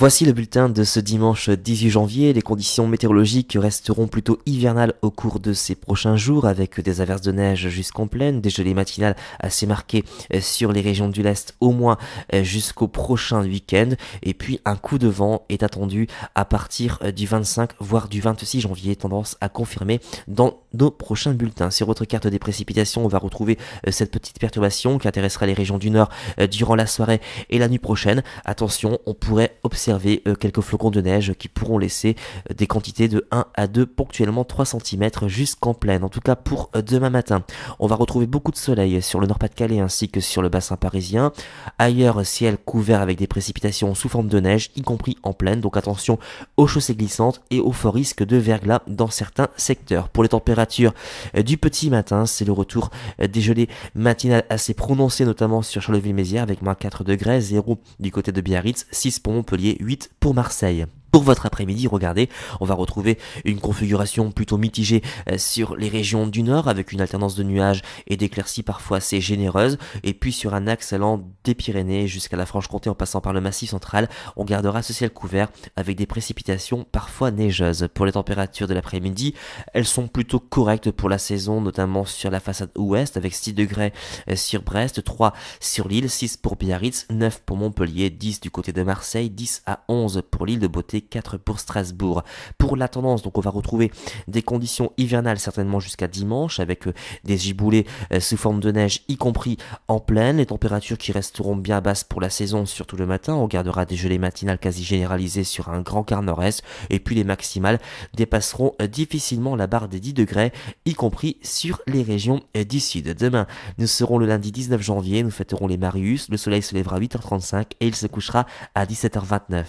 Voici le bulletin de ce dimanche 18 janvier. Les conditions météorologiques resteront plutôt hivernales au cours de ces prochains jours avec des averses de neige jusqu'en plaine, des gelées matinales assez marquées sur les régions du l'Est au moins jusqu'au prochain week-end. Et puis un coup de vent est attendu à partir du 25 voire du 26 janvier, tendance à confirmer dans nos prochains bulletins. Sur votre carte des précipitations, on va retrouver cette petite perturbation qui intéressera les régions du nord durant la soirée et la nuit prochaine. Attention, on pourrait observer quelques flocons de neige qui pourront laisser des quantités de 1 à 2, ponctuellement 3 cm jusqu'en plaine. En tout cas pour demain matin, on va retrouver beaucoup de soleil sur le Nord-Pas-de-Calais ainsi que sur le bassin parisien. Ailleurs, ciel couvert avec des précipitations sous forme de neige, y compris en plaine. Donc attention aux chaussées glissantes et au fort risque de verglas dans certains secteurs. Pour les températures du petit matin, c'est le retour des gelées matinales assez prononcées, notamment sur Charleville-Mézières avec moins 4 degrés, 0 du côté de Biarritz, 6 pour Montpellier, 8 pour Marseille. Pour votre après-midi, regardez, on va retrouver une configuration plutôt mitigée sur les régions du nord avec une alternance de nuages et d'éclaircies parfois assez généreuses. Et puis sur un axe allant des Pyrénées jusqu'à la Franche-Comté en passant par le Massif central, on gardera ce ciel couvert avec des précipitations parfois neigeuses. Pour les températures de l'après-midi, elles sont plutôt correctes pour la saison, notamment sur la façade ouest avec 6 degrés sur Brest, 3 sur Lille, 6 pour Biarritz, 9 pour Montpellier, 10 du côté de Marseille, 10 à 11 pour l'île de Beauté, 4 pour Strasbourg. Pour la tendance, donc on va retrouver des conditions hivernales certainement jusqu'à dimanche avec des giboulées sous forme de neige, y compris en plaine. Les températures qui resteront bien basses pour la saison, surtout le matin. On gardera des gelées matinales quasi généralisées sur un grand quart nord-est. Et puis les maximales dépasseront difficilement la barre des 10 degrés, y compris sur les régions du sud. Demain, nous serons le lundi 19 janvier. Nous fêterons les Marius. Le soleil se lèvera à 8h35 et il se couchera à 17h29.